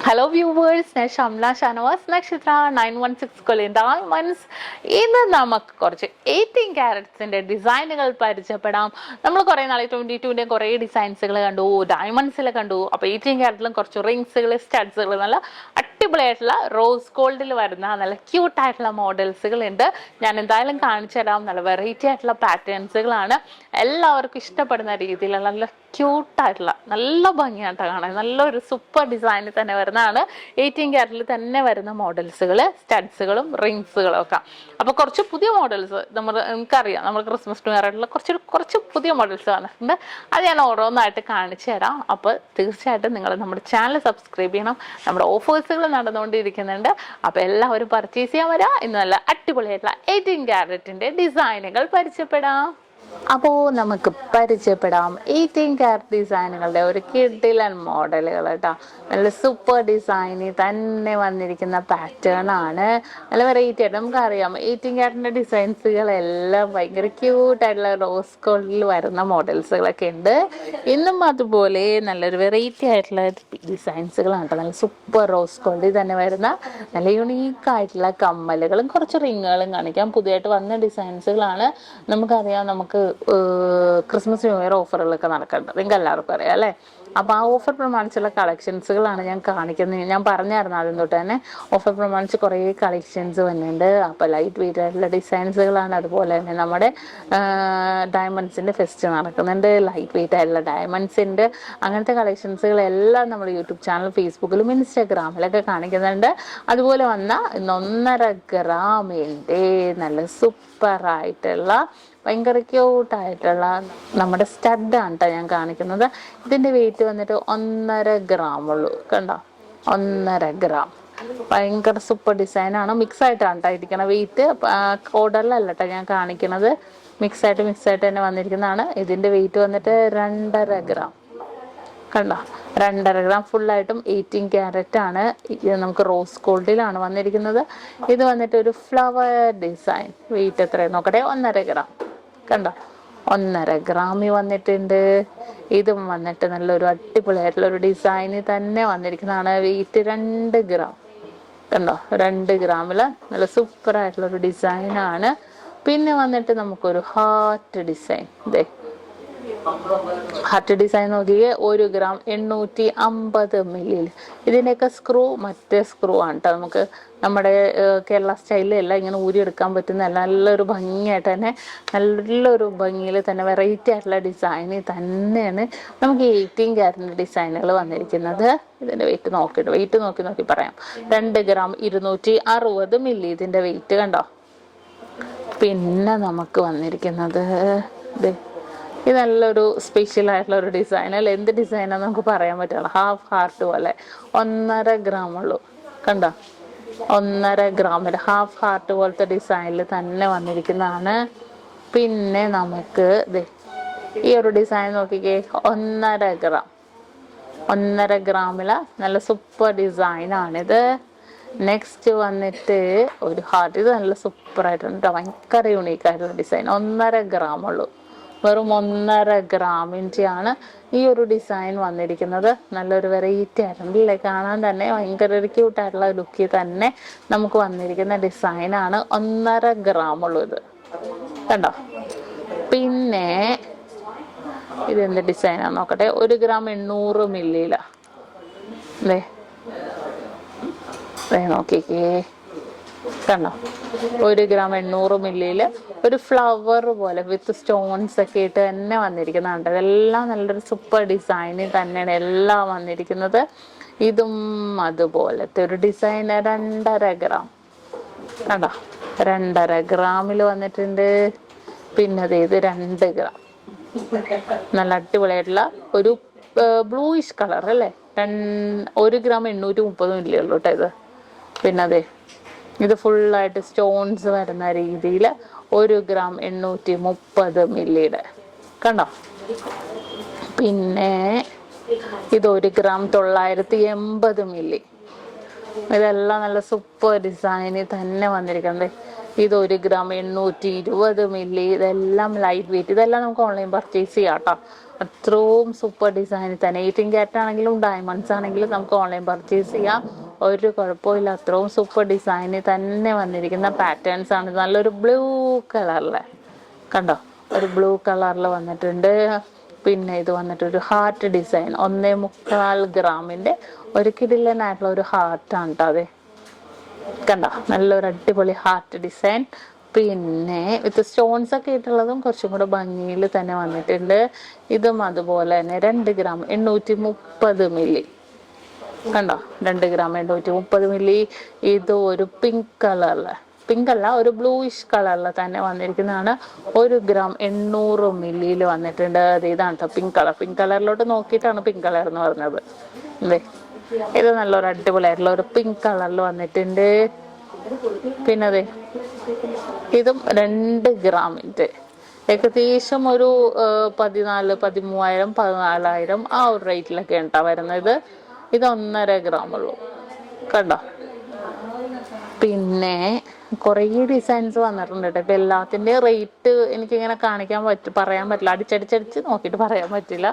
Hello viewers, SHAMNA Nakshathra 916 Korean diamonds. ഇന്ന് നമുക്ക് കുറച്ച് 18 ക്യാരറ്റ്സിന്റെ ഡിസൈനുകൾ പരിചയപ്പെടാം. നമ്മൾ കുറേ നാളെ 22ന്റെ കുറേ ഡിസൈൻസുകൾ കണ്ടു, ഡയമണ്ട്സിൽ കണ്ടു. അപ്പോൾ 18 ക്യാരറ്റിലും കുറച്ച് റിങ്സുകൾ, സ്റ്റഡ്സുകൾ, നല്ല അടിപൊളിയായിട്ടുള്ള റോസ് ഗോൾഡിൽ വരുന്ന നല്ല ക്യൂട്ടായിട്ടുള്ള മോഡൽസുകൾ ഉണ്ട്. ഞാൻ എന്തായാലും കാണിച്ചു തരാം. നല്ല വെറൈറ്റി ആയിട്ടുള്ള പാറ്റേൺസുകളാണ്. എല്ലാവർക്കും ഇഷ്ടപ്പെടുന്ന രീതിയിലുള്ള നല്ല ക്യൂട്ടായിട്ടുള്ള നല്ല ഭംഗിയായിട്ട് കാണാൻ നല്ലൊരു സൂപ്പർ ഡിസൈനിൽ തന്നെ വരുന്നതാണ്. 18 ക്യാരറ്റിൽ തന്നെ വരുന്ന മോഡൽസുകൾ, സ്റ്റഡ്സുകളും റിങ്സുകളും ഒക്കെ. അപ്പോൾ കുറച്ച് പുതിയ മോഡൽസ് നമുക്കറിയാം, നമ്മൾ ക്രിസ്മസ് ന്യൂ ഇയർ ആയിട്ടുള്ള കുറച്ച് പുതിയ മോഡൽസ് വന്നിട്ടുണ്ട്. അത് ഞാൻ ഓരോന്നായിട്ട് കാണിച്ചു തരാം. അപ്പോൾ തീർച്ചയായിട്ടും നിങ്ങൾ നമ്മുടെ ചാനൽ സബ്സ്ക്രൈബ് ചെയ്യണം. നമ്മുടെ ഓഫേഴ്സുകൾ നടന്നുകൊണ്ടിരിക്കുന്നുണ്ട്. അപ്പോൾ എല്ലാവരും പർച്ചേസ് ചെയ്യാൻ വരാം. ഇന്ന് നല്ല അടിപൊളിയായിട്ടുള്ള 18 ക്യാരറ്റിന്റെ ഡിസൈനുകൾ പരിചയപ്പെടാം. അപ്പോൾ നമുക്ക് പരിചയപ്പെടാം 18 ക്യാരറ്റ് ഡിസൈനുകളുടെ ഒരു കിഡിലൻ മോഡലുകൾ കേട്ടോ. നല്ല സൂപ്പർ ഡിസൈനിൽ തന്നെ വന്നിരിക്കുന്ന പാറ്റേൺ ആണ്. നല്ല വെറൈറ്റി ആയിട്ട് നമുക്കറിയാം 18 ക്യാരറ്റിൻ്റെ ഡിസൈൻസുകളെല്ലാം ഭയങ്കര ക്യൂട്ടായിട്ടുള്ള റോസ് ഗോൾഡിൽ വരുന്ന മോഡൽസുകളൊക്കെ ഉണ്ട്. ഇന്നും അതുപോലെ നല്ലൊരു വെറൈറ്റി ആയിട്ടുള്ള ഡിസൈൻസുകളാണ് കേട്ടോ. നല്ല സൂപ്പർ റോസ് ഗോൾഡിൽ തന്നെ വരുന്ന നല്ല യുണീക്കായിട്ടുള്ള കമ്മലുകളും കുറച്ച് റിങ്ങുകളും കാണിക്കാം. പുതിയതായിട്ട് വന്ന ഡിസൈൻസുകളാണ്. നമുക്കറിയാം, നമുക്ക് ക്രിസ്മസ് ന്യൂ ഇയർ ഓഫറുകളൊക്കെ നടക്കുന്നുണ്ട്, നിങ്ങൾക്ക് എല്ലാവർക്കും അറിയാം അല്ലേ. അപ്പോൾ ആ ഓഫർ പ്രമാണിച്ചുള്ള കളക്ഷൻസുകളാണ് ഞാൻ കാണിക്കുന്നത്. ഞാൻ പറഞ്ഞായിരുന്നു ആദ്യം തൊട്ട് തന്നെ ഓഫർ പ്രമാണിച്ച് കുറേ കളക്ഷൻസ് വന്നിട്ടുണ്ട്. അപ്പോൾ ലൈറ്റ് വെയിറ്റ് ആയിട്ടുള്ള ഡിസൈൻസുകളാണ്. അതുപോലെ തന്നെ നമ്മുടെ ഡയമണ്ട്സിൻ്റെ ഫെസ്റ്റ് നടക്കുന്നുണ്ട്. ലൈറ്റ് വെയിറ്റ് ആയിട്ടുള്ള ഡയമണ്ട്സിൻ്റെ അങ്ങനത്തെ കളക്ഷൻസുകളെല്ലാം നമ്മൾ യൂട്യൂബ് ചാനൽ, ഫേസ്ബുക്കിലും ഇൻസ്റ്റാഗ്രാമിലൊക്കെ കാണിക്കുന്നുണ്ട്. അതുപോലെ വന്ന 1.5 ഗ്രാമിൻ്റെ നല്ല സൂപ്പറായിട്ടുള്ള ഭയങ്കര ക്യൂട്ടായിട്ടുള്ള നമ്മുടെ സ്റ്റഡാണ് കേട്ടോ ഞാൻ കാണിക്കുന്നത്. ഇതിൻ്റെ വെയിറ്റ് വന്നിട്ട് 1.5 ഗ്രാം ഉള്ളൂ. കണ്ടോ, 1.5 ഗ്രാം. ഭയങ്കര സൂപ്പർ ഡിസൈനാണ്. മിക്സ് ആയിട്ടാണ് കേട്ടോ ഇരിക്കണ. വെയിറ്റ് ഓർഡറിലല്ല കേട്ടോ ഞാൻ കാണിക്കുന്നത്. മിക്സായിട്ട് തന്നെ വന്നിരിക്കുന്നതാണ്. ഇതിൻ്റെ വെയിറ്റ് വന്നിട്ട് 2.5 ഗ്രാം. കണ്ടോ, 2.5 ഗ്രാം ഫുള്ളായിട്ടും 18 ക്യാരറ്റ് ആണ്. നമുക്ക് റോസ് ഗോൾഡിലാണ് വന്നിരിക്കുന്നത്. ഇത് വന്നിട്ട് ഒരു ഫ്ലവർ ഡിസൈൻ. വെയിറ്റ് എത്രയാണ് നോക്കട്ടെ, 1.5 ഗ്രാം. കണ്ടോ, 1.5 ഗ്രാമിൽ വന്നിട്ടുണ്ട്. ഇതും വന്നിട്ട് നല്ലൊരു അടിപൊളിയായിട്ടുള്ള ഒരു ഡിസൈനിൽ തന്നെ വന്നിരിക്കുന്നതാണ്. Wait 2 gram. കണ്ടോ, 2 ഗ്രാമിൽ നല്ല സൂപ്പറായിട്ടുള്ളൊരു ഡിസൈനാണ്. പിന്നെ വന്നിട്ട് നമുക്കൊരു ഹാർട്ട് ഡിസൈൻ. ഇതേ ഹാർട്ട് ഡിസൈൻ നോക്കിയേ, 1 ഗ്രാം 850 മില്ലിയിൽ. ഇതിൻ്റെയൊക്കെ സ്ക്രൂ മറ്റേ സ്ക്രൂ ആണ് കേട്ടോ. നമുക്ക് നമ്മുടെ കേരള സ്റ്റൈലിലെല്ലാം ഇങ്ങനെ ഊരിയെടുക്കാൻ പറ്റുന്ന നല്ലൊരു ഭംഗിയായിട്ട് തന്നെ, നല്ലൊരു ഭംഗിയിൽ തന്നെ വെറൈറ്റി ആയിട്ടുള്ള ഡിസൈനിൽ തന്നെയാണ് നമുക്ക് 18 ക്യാരറ്റിൻ്റെ ഡിസൈനുകൾ വന്നിരിക്കുന്നത്. ഇതിൻ്റെ വെയിറ്റ് നോക്കി പറയാം. 2 ഗ്രാം 260 മില്ലി ഇതിൻ്റെ വെയിറ്റ്. കണ്ടോ. പിന്നെ നമുക്ക് വന്നിരിക്കുന്നത് ഇത് നല്ലൊരു സ്പെഷ്യൽ ആയിട്ടുള്ള ഒരു ഡിസൈൻ അല്ലേ. എന്ത് ഡിസൈനാന്ന് നമുക്ക് പറയാൻ പറ്റില്ല. ഹാഫ് ഹാർട്ട് പോലെ 1.5 ഗ്രാം ഉള്ളൂ. കണ്ടോ, 1.5 ഗ്രാമിൽ ഹാഫ് ഹാർട്ട് പോലത്തെ ഡിസൈനിൽ തന്നെ വന്നിരിക്കുന്നതാണ്. പിന്നെ നമുക്ക് ഈ ഒരു ഡിസൈൻ നോക്കിക്കേ, 1.5 ഗ്രാം. 1.5 ഗ്രാമിൽ നല്ല സൂപ്പർ ഡിസൈനാണിത്. നെക്സ്റ്റ് വന്നിട്ട് ഒരു ഹാർട്ട്. ഇത് നല്ല സൂപ്പറായിട്ടുണ്ട്, ഭയങ്കര യുണീക്കായിട്ടുള്ള ഡിസൈൻ. 1.5 ഗ്രാം ഉള്ളൂ. വെറും 1.5 ഗ്രാമിൻ്റെ ആണ് ഈ ഒരു ഡിസൈൻ വന്നിരിക്കുന്നത്. നല്ലൊരു വെറൈറ്റി ആയിട്ടുണ്ടല്ലേ, കാണാൻ തന്നെ ഭയങ്കര ഒരു ക്യൂട്ടായിട്ടുള്ള ലുക്കിൽ തന്നെ നമുക്ക് വന്നിരിക്കുന്ന ഡിസൈനാണ്. 1.5 ഗ്രാം ഉള്ളൂ ഇത്. കണ്ടോ. പിന്നെ ഇതെന്ത് ഡിസൈനാന്ന് നോക്കട്ടെ. 1 ഗ്രാം 800 മില്ലിയിലാണ്. നോക്കിക്കേ, കണ്ടോ, 1 ഗ്രാം 800 മില്ലിയിൽ ഒരു ഫ്ലവർ പോലെ വിത്ത് സ്റ്റോൺസ് ഒക്കെ ഇട്ട് തന്നെ വന്നിരിക്കുന്നുണ്ട്. ഇതെല്ലാം നല്ലൊരു സൂപ്പർ ഡിസൈനിൽ തന്നെയാണ് എല്ലാം വന്നിരിക്കുന്നത്. ഇതും അതുപോലത്തെ ഒരു ഡിസൈൻ. 2.5 ഗ്രാം. കണ്ടോ, 2.5 ഗ്രാമിൽ വന്നിട്ടുണ്ട്. പിന്നെ ഇത് 2 ഗ്രാം. നല്ല അടിപൊളിയായിട്ടുള്ള ഒരു ബ്ലൂയിഷ് കളർ അല്ലേ. 1 ഗ്രാം 830 മില്ലി ഉള്ളൂ കേട്ടോ ഇത്. പിന്നെ ഇത് ഫുള്ളായിട്ട് സ്റ്റോൺസ് വരുന്ന രീതിയിൽ 1 ഗ്രാം 830 മില്ലിയുടെ. കണ്ടോ. പിന്നെ ഇത് 1 ഗ്രാം 980 മില്ലി. ഇതെല്ലാം നല്ല സൂപ്പർ ഡിസൈനിൽ തന്നെ വന്നിരിക്കുന്നത്. ഇത് 1 ഗ്രാം 820 മില്ലി. ഇതെല്ലാം ലൈറ്റ് വെയിറ്റ്. ഇതെല്ലാം നമുക്ക് ഓൺലൈൻ പർച്ചേസ് ചെയ്യാം കേട്ടോ. അത്രയും സൂപ്പർ ഡിസൈൻ തന്നെ. 18 ക്യാരറ്റ് ആണെങ്കിലും ഡയമണ്ട്സ് ആണെങ്കിലും നമുക്ക് ഓൺലൈൻ പർച്ചേസ് ചെയ്യാം, ഒരു കുഴപ്പമില്ല. അത്രയും സൂപ്പർ ഡിസൈനിൽ തന്നെ വന്നിരിക്കുന്ന പാറ്റേൺസ് ആണ്. നല്ലൊരു ബ്ലൂ കളറിലെ കണ്ടോ, ഒരു ബ്ലൂ കളറിൽ വന്നിട്ടുണ്ട്. പിന്നെ ഇത് വന്നിട്ട് ഒരു ഹാർട്ട് ഡിസൈൻ, 1.25 ഗ്രാമിന്റെ ഒരു കിടിലനായിട്ടുള്ള ഒരു ഹാർട്ടാണ് കേട്ടോ. അതെ കണ്ടോ, നല്ലൊരു അടിപൊളി ഹാർട്ട് ഡിസൈൻ. പിന്നെ വിത്ത് സ്റ്റോൺസ് ഒക്കെ ഇട്ടുള്ളതും കുറച്ചും കൂടെ ഭംഗിയിൽ തന്നെ വന്നിട്ടുണ്ട്. ഇതും അതുപോലെ തന്നെ 2 ഗ്രാം 830 മില്ലി കണ്ടോ, 2 ഗ്രാം 830 മില്ലി. ഇത് ഒരു പിങ്ക് കളറില്, പിങ്ക് അല്ല ഒരു ബ്ലൂയിഷ് കളറിൽ തന്നെ വന്നിരിക്കുന്നതാണ്. 1 ഗ്രാം 800 മില്ലിയിൽ വന്നിട്ടുണ്ട്. അത് ഇതാണ് കേട്ടോ പിങ്ക് കളർ. പിങ്ക് കളറിലോട്ട് നോക്കിയിട്ടാണ് പിങ്ക് കളർ എന്ന് പറഞ്ഞത്. അതെ, ഇത് നല്ലൊരു അടിപൊളിയായിട്ടുള്ള ഒരു പിങ്ക് കളറിൽ വന്നിട്ടുണ്ട്. പിന്നെ അതെ ഇതും 2 ഗ്രാമിന്റെ ഏകദേശം ഒരു 14, 13,000, 14,000 ആ ഒരു റേറ്റിലൊക്കെ ഉണ്ടാ വരുന്നത്. ഇത് 1.5 ഗ്രാം ഉള്ളൂ കണ്ടോ. പിന്നെ കുറേ ഡിസൈൻസ് വന്നിട്ടുണ്ട് കേട്ടോ. ഇപ്പൊ എല്ലാത്തിന്റെ റേറ്റ് എനിക്കിങ്ങനെ പറയാൻ പറ്റില്ല, അടിച്ചടിച്ചടിച്ച് നോക്കിയിട്ട് പറയാൻ പറ്റില്ല.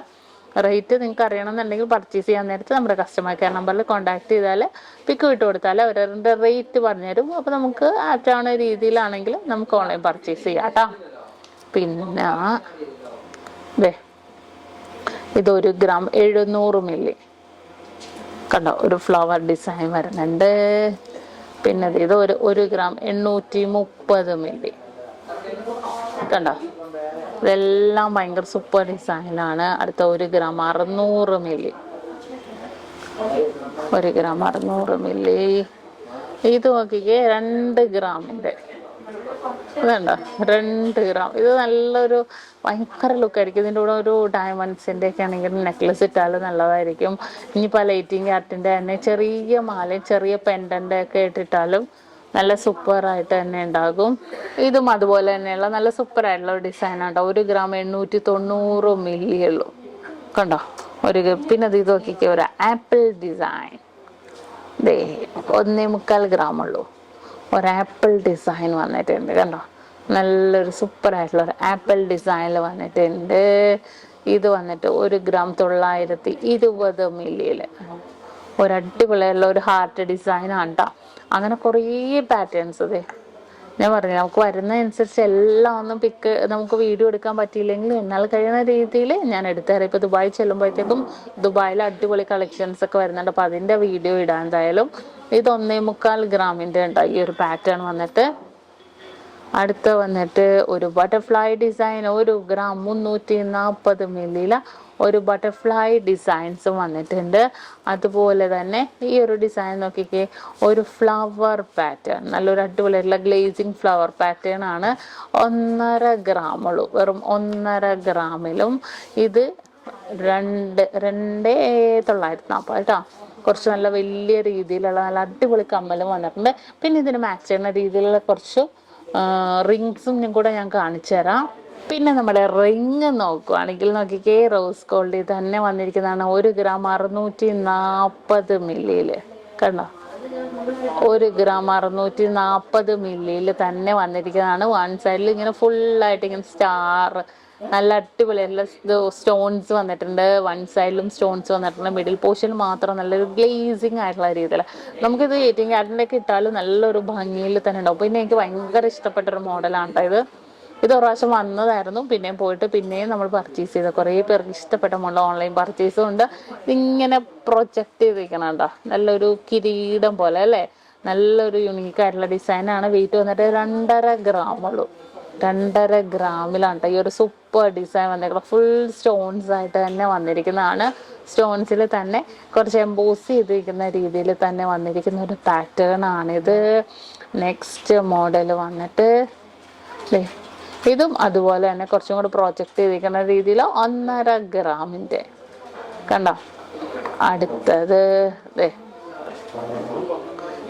റേറ്റ് നിങ്ങൾക്ക് അറിയണമെന്നുണ്ടെങ്കിൽ പർച്ചേസ് ചെയ്യാൻ നേരത്ത് നമ്മുടെ കസ്റ്റമർ കെയർ നമ്പറിൽ കോൺടാക്ട് ചെയ്താൽ പിക്ക് വിട്ട് കൊടുത്താൽ അവരുടെ റേറ്റ് പറഞ്ഞുതരും. അപ്പോൾ നമുക്ക് ആറ്റാവുന്ന രീതിയിലാണെങ്കിൽ നമുക്ക് ഓൺലൈൻ പർച്ചേസ് ചെയ്യാം കേട്ടോ. പിന്നെ ഇത് 1 ഗ്രാം 700 മില്ലി കണ്ടോ, ഒരു ഫ്ലവർ ഡിസൈൻ വരുന്നുണ്ട്. പിന്നെ ഇത് 1 ഗ്രാം 830 മില്ലി കണ്ടോ. ഇതെല്ലാം ഭയങ്കര സൂപ്പർ ഡിസൈനാണ്. അടുത്ത 1 ഗ്രാം 600 മില്ലി, 1 ഗ്രാം 600 മില്ലി. ഇത് നോക്കിക്കേ, 2 ഗ്രാമിന്റെ ഇതുണ്ടോ, 2 ഗ്രാം. ഇത് നല്ലൊരു ഭയങ്കര ലുക്കായിരിക്കും. ഇതിൻ്റെ കൂടെ ഒരു ഡയമണ്ട്സിന്റെ ഒക്കെ ആണെങ്കിൽ നെക്ലസ് ഇട്ടാലും നല്ലതായിരിക്കും. ഇനിയിപ്പോൾ 18 ക്യാരറ്റിന്റെ തന്നെ ചെറിയ മാലയും ചെറിയ പെൻഡന്റ് ഒക്കെ ഇട്ടിട്ടാലും നല്ല സൂപ്പറായിട്ട് തന്നെ ഉണ്ടാകും. ഇതും അതുപോലെ തന്നെയുള്ള നല്ല സൂപ്പറായിട്ടുള്ള ഒരു ഡിസൈനാണ്. 1 ഗ്രാം 890 മില്ലി ഉള്ളൂ കണ്ടോ. പിന്നെ ഇത് നോക്കിക്കേ, ഒരു ആപ്പിൾ ഡിസൈൻ 1.25 ഗ്രാം ഉള്ളൂ. ഒരു ആപ്പിൾ ഡിസൈൻ വന്നിട്ടുണ്ട് കണ്ടോ, നല്ലൊരു സൂപ്പറായിട്ടുള്ള ഒരു ആപ്പിൾ ഡിസൈനിൽ വന്നിട്ടുണ്ട്. ഇത് വന്നിട്ട് 1 ഗ്രാം 920 മില്ലിയില് ഒരു അടിപൊളിയുള്ള ഒരു ഹാർട്ട് ഡിസൈനാണ് കേട്ടോ. അങ്ങനെ കുറേ പാറ്റേൺസ്. അതെ ഞാൻ പറഞ്ഞു, നമുക്ക് വരുന്നതനുസരിച്ച് എല്ലാം ഒന്നും നമുക്ക് വീഡിയോ എടുക്കാൻ പറ്റിയില്ലെങ്കിൽ എന്നാൽ കഴിയുന്ന രീതിയിൽ ഞാൻ എടുത്തുതരാം. ഇപ്പോൾ ദുബായ് ചെല്ലുമ്പോഴത്തേക്കും ദുബായിൽ അടിപൊളി കളക്ഷൻസ് ഒക്കെ വരുന്നുണ്ട്. അപ്പോൾ അതിൻ്റെ വീഡിയോ ഇടാൻ എന്തായാലും. ഇത് 1.25 ഗ്രാമിൻ്റെ ഉണ്ട് ഈ ഒരു പാറ്റേൺ വന്നിട്ട്. അടുത്ത വന്നിട്ട് ഒരു ബട്ടർഫ്ലൈ ഡിസൈൻ, 1 ഗ്രാം 340 മില്ലിയില ഒരു ബട്ടർഫ്ലൈ ഡിസൈൻസ് വന്നിട്ടുണ്ട്. അതുപോലെ തന്നെ ഈ ഒരു ഡിസൈൻ നോക്കിക്കേ, ഒരു ഫ്ലവർ പാറ്റേൺ, നല്ലൊരു അടിപൊളിയായിട്ടുള്ള ഗ്ലേസിങ് ഫ്ലവർ പാറ്റേൺ ആണ്. 1.5 ഗ്രാം ഉള്ളൂ, വെറും 1.5 ഗ്രാമിലും. ഇത് 2,940 കേട്ടോ. കുറച്ച് നല്ല വലിയ രീതിയിലുള്ള നല്ല അടിപൊളി കമ്മലും വന്നിട്ടുണ്ട്. പിന്നെ ഇതിന് മാച്ച് ചെയ്യുന്ന രീതിയിലുള്ള കുറച്ച് റിങ്സും കൂടെ ഞാൻ കാണിച്ചു തരാം. പിന്നെ നമ്മുടെ റിങ് നോക്കുകയാണെങ്കിൽ നോക്കിക്കേ, റോസ് ഗോൾഡിൽ തന്നെ വന്നിരിക്കുന്നതാണ്. 1 ഗ്രാം 640 മില്ലിയില് കണ്ടോ, 1 ഗ്രാം 640 മില്ലിയിൽ തന്നെ വന്നിരിക്കുന്നതാണ്. വൺ സൈഡിൽ ഇങ്ങനെ ഫുള്ളായിട്ട് ഇങ്ങനെ സ്റ്റാർ നല്ല അടിപൊളിയായിട്ടുള്ള സ്റ്റോൺസ് വന്നിട്ടുണ്ട്. വൺ സൈഡിലും സ്റ്റോൺസ് വന്നിട്ടുണ്ട്. മിഡിൽ പോർഷനിൽ മാത്രം നല്ലൊരു ഗ്ലേസിങ് ആയിട്ടുള്ള രീതിയിൽ നമുക്കിത് 18 ക്യാരറ്റിൻ്റെ ഒക്കെ ഇട്ടാലും നല്ലൊരു ഭംഗിയിൽ തന്നെ ഉണ്ടാവും. പിന്നെ എനിക്ക് ഭയങ്കര ഇഷ്ടപ്പെട്ടൊരു മോഡലാണ് കേട്ടോ ഇത് ഒരു പ്രാവശ്യം വന്നതായിരുന്നു, പിന്നെയും പോയിട്ട് പിന്നെയും നമ്മൾ പർച്ചേസ് ചെയ്ത കുറേ പേർക്ക് ഇഷ്ടപ്പെട്ട മോഡൽ ഓൺലൈൻ പർച്ചേസും ഉണ്ട്. ഇതിങ്ങനെ പ്രൊജക്റ്റ് ചെയ്തിരിക്കണം കേട്ടോ, നല്ലൊരു കിരീടം പോലെ അല്ലേ, നല്ലൊരു യുണീക്കായിട്ടുള്ള ഡിസൈനാണ്. വെയിറ്റ് വന്നിട്ട് 2.5 ഗ്രാം ഉള്ളൂ. 2.5 ഗ്രാമിലാണ് കേട്ടോ ഈ ഒരു സൂപ്പർ ഡിസൈൻ വന്നിരിക്കുന്നത്. ഫുൾ സ്റ്റോൺസ് ആയിട്ട് തന്നെ വന്നിരിക്കുന്നതാണ്. സ്റ്റോൺസിൽ തന്നെ കുറച്ച് എംബോസ് ചെയ്തിരിക്കുന്ന രീതിയിൽ തന്നെ വന്നിരിക്കുന്ന ഒരു പാറ്റേൺ ആണിത്. നെക്സ്റ്റ് മോഡൽ വന്നിട്ട് ഇതും അതുപോലെ തന്നെ കുറച്ചും കൂടി പ്രൊജക്റ്റ് ചെയ്തിരിക്കുന്ന രീതിയിൽ 1.5 ഗ്രാമിൻ്റെ കണ്ടോ. അടുത്തത്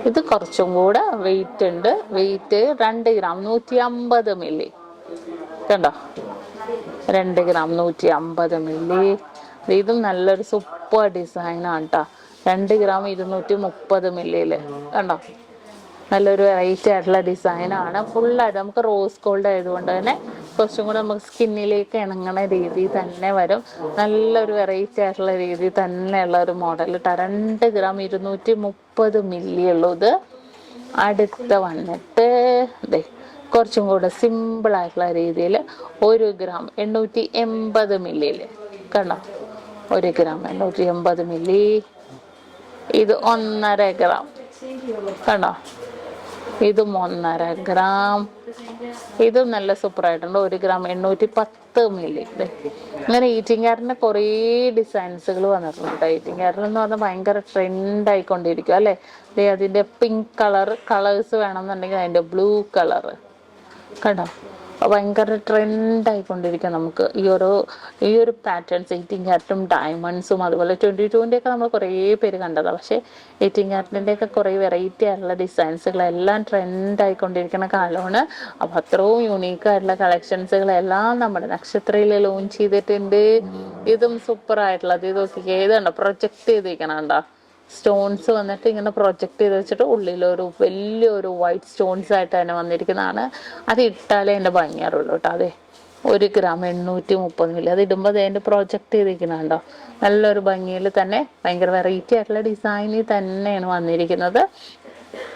ഇത് കുറച്ചും കൂടെ വെയിറ്റ് ഉണ്ട്. വെയിറ്റ് 2 ഗ്രാം 150 മില്ലി കണ്ടോ, 2 ഗ്രാം 150 മില്ലി. ഇതും നല്ലൊരു സൂപ്പർ ഡിസൈനാണ് കേട്ടോ. 2 ഗ്രാം 230 മില്ലിയില് കണ്ടോ, നല്ലൊരു വെറൈറ്റി ആയിട്ടുള്ള ഡിസൈനാണ്. ഫുള്ളായിട്ട് നമുക്ക് റോസ് ഗോൾഡ് ആയതുകൊണ്ട് തന്നെ കുറച്ചും കൂടെ നമുക്ക് സ്കിന്നിലേക്ക് ഇണങ്ങുന്ന രീതിയിൽ തന്നെ വരും. നല്ലൊരു വെറൈറ്റി ആയിട്ടുള്ള രീതിയിൽ തന്നെയുള്ള ഒരു മോഡൽ കേട്ടോ. 2 ഗ്രാം 230 മില്ലി ഉള്ളൂ ഇത്. അടുത്ത വന്നിട്ട് കുറച്ചും കൂടെ സിമ്പിൾ ആയിട്ടുള്ള രീതിയിൽ 1 ഗ്രാം 880 മില്ലിയിൽ കണ്ടോ. 1 ഗ്രാം 880 മില്ലി. ഇത് 1.5 ഗ്രാം കണ്ടോ. ഇതും 1.5 ഗ്രാം. ഇതും നല്ല സൂപ്പറായിട്ടുണ്ട്. 1 ഗ്രാം 810 മില്ലി. ഇങ്ങനെ ഈറ്റിംഗ് കാരറ്റിന്റെ കുറേ ഡിസൈൻസുകൾ വന്നിട്ടുണ്ട്. ഈറ്റിംഗ് കാരറ്റ് എന്ന് പറഞ്ഞാൽ ഭയങ്കര ട്രെൻഡ് ആയിക്കൊണ്ടിരിക്കും അല്ലേ. അതിന്റെ പിങ്ക് കളേഴ്സ് വേണമെന്നുണ്ടെങ്കിൽ അതിന്റെ ബ്ലൂ കളർ കണ്ടോ. ഭയങ്കര ട്രെൻഡ് ആയിക്കൊണ്ടിരിക്കുക നമുക്ക് ഈ ഒരു പാറ്റേൺസ്. 18 ക്യാരറ്റും ഡയമണ്ട്സും അതുപോലെ 22-ൻ്റെ ഒക്കെ നമ്മൾ കുറേ പേര് കണ്ടതാണ്. പക്ഷേ 18 ക്യാരറ്റിൻ്റെ ഒക്കെ കുറേ വെറൈറ്റി ആയിട്ടുള്ള ഡിസൈൻസുകളെല്ലാം ട്രെൻഡ് ആയിക്കൊണ്ടിരിക്കുന്ന കാലമാണ്. അപ്പോൾ അത്രയും യുണീക്ക് ആയിട്ടുള്ള കളക്ഷൻസുകളെല്ലാം നമ്മുടെ നക്ഷത്രയിൽ ലോഞ്ച് ചെയ്തിട്ടുണ്ട്. ഇതും സൂപ്പർ ആയിട്ടുള്ളത്. ഇത് നോക്കിക്കേ, ഏതാണ്ടോ പ്രൊജക്ട് ചെയ്തിരിക്കണുണ്ടോ. സ്റ്റോൺസ് വന്നിട്ട് ഇങ്ങനെ പ്രൊജക്ട് ചെയ്ത് വെച്ചിട്ട് ഉള്ളിലൊരു വലിയൊരു വൈറ്റ് സ്റ്റോൺസ് ആയിട്ട് തന്നെ വന്നിരിക്കുന്നതാണ്. അത് ഇട്ടാലേ എൻ്റെ ഭംഗിയാറുള്ളൂ കേട്ടോ. അതെ 1 ഗ്രാം 830 മില്ലി. അത് ഇടുമ്പോൾ അതിൻ്റെ പ്രൊജക്ട് ചെയ്തിരിക്കുന്നുണ്ടോ. നല്ലൊരു ഭംഗിയിൽ തന്നെ ഭയങ്കര വെറൈറ്റി ആയിട്ടുള്ള ഡിസൈനിൽ തന്നെയാണ് വന്നിരിക്കുന്നത്.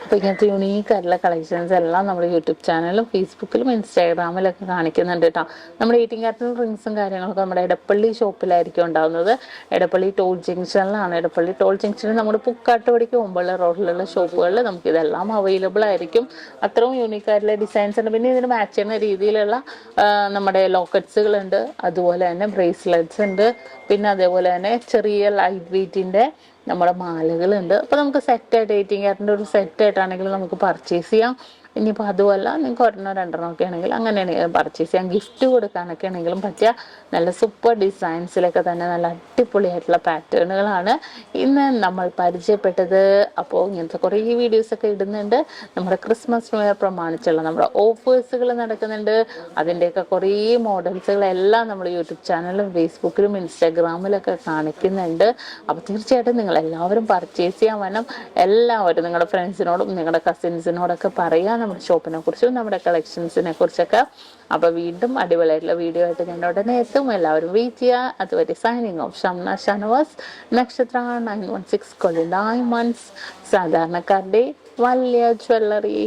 അപ്പോൾ ഇങ്ങനത്തെ യുണീക്ക് ആയിട്ടുള്ള കളക്ഷൻസ് എല്ലാം നമ്മുടെ യൂട്യൂബ് ചാനലും ഫേസ്ബുക്കിലും ഇൻസ്റ്റാഗ്രാമിലൊക്കെ കാണിക്കുന്നുണ്ട് കേട്ടോ. നമ്മുടെ 18 ക്യാരറ്റ് റിങ്സും കാര്യങ്ങളൊക്കെ നമ്മുടെ എടപ്പള്ളി ഷോപ്പിലായിരിക്കും ഉണ്ടാകുന്നത്. എടപ്പള്ളി ടോൾ ജംഗ്ഷനിലാണ്. എടപ്പള്ളി ടോൾ ജംഗ്ഷനിൽ നമ്മുടെ പുക്കാട്ടുപടിക്ക് മുമ്പുള്ള റോഡിലുള്ള ഷോപ്പുകളിൽ നമുക്കിതെല്ലാം അവൈലബിൾ ആയിരിക്കും. അത്രയും യുണീക്ക് ആയിട്ടുള്ള ഡിസൈൻസ് ഉണ്ട്. പിന്നെ ഇതിന് മാച്ച് ചെയ്യുന്ന രീതിയിലുള്ള നമ്മുടെ ലോക്കറ്റ്സുകളുണ്ട്, അതുപോലെ തന്നെ ബ്രേസ്ലെറ്റ്സ് ഉണ്ട്, പിന്നെ അതേപോലെ തന്നെ ചെറിയ ലൈറ്റ് വെയ്റ്റിൻ്റെ നമ്മുടെ മാലകളുണ്ട്. അപ്പോൾ നമുക്ക് സെറ്റായിട്ട് 18 ക്യാരറ്റിൻ്റെ ഒരു സെറ്റായിട്ടാണെങ്കിലും നമുക്ക് പർച്ചേസ് ചെയ്യാം. ഇനിയിപ്പോൾ അതുമല്ല നിങ്ങൾക്ക് 1-2 ഒക്കെ ആണെങ്കിൽ അങ്ങനെയാണ് പർച്ചേസ് ചെയ്യാം. ഗിഫ്റ്റ് കൊടുക്കാനൊക്കെ ആണെങ്കിലും പറ്റിയ നല്ല സൂപ്പർ ഡിസൈൻസിലൊക്കെ തന്നെ നല്ല അടിപൊളിയായിട്ടുള്ള പാറ്റേണുകളാണ് ഇന്ന് നമ്മൾ പരിചയപ്പെട്ടത്. അപ്പോൾ ഇങ്ങനത്തെ കുറേ വീഡിയോസൊക്കെ ഇടുന്നുണ്ട്. നമ്മുടെ ക്രിസ്മസ് ന്യൂ ഇയർ പ്രമാണിച്ചുള്ള നമ്മുടെ ഓഫേഴ്സുകൾ നടക്കുന്നുണ്ട്. അതിൻ്റെയൊക്കെ കുറേ മോഡൽസുകളെല്ലാം നമ്മൾ യൂട്യൂബ് ചാനലിലും ഫേസ്ബുക്കിലും ഇൻസ്റ്റാഗ്രാമിലൊക്കെ കാണിക്കുന്നുണ്ട്. അപ്പോൾ തീർച്ചയായിട്ടും നിങ്ങളെല്ലാവരും പർച്ചേസ് ചെയ്യാൻ വേണം. എല്ലാവരും നിങ്ങളുടെ ഫ്രണ്ട്സിനോടും നിങ്ങളുടെ കസിൻസിനോടൊക്കെ പറയാം നമ്മുടെ ഷോപ്പിനെ കുറിച്ചും നമ്മുടെ കളക്ഷൻസിനെ കുറിച്ചൊക്കെ. അപ്പോൾ വീണ്ടും അടിപൊളിയായിട്ടുള്ള വീഡിയോ ആയിട്ട് ഞാൻ ഉടനെ എത്തും. എല്ലാവരും വെയിറ്റ് ചെയ്യുക. അതുവരെ സൈനിങ് ഓഫ് ഷംന ഷാനവാസ്, നക്ഷത്ര 916 ഡയമണ്ട്സ്, സാധാരണക്കാരുടെ വലിയ ജ്വല്ലറി.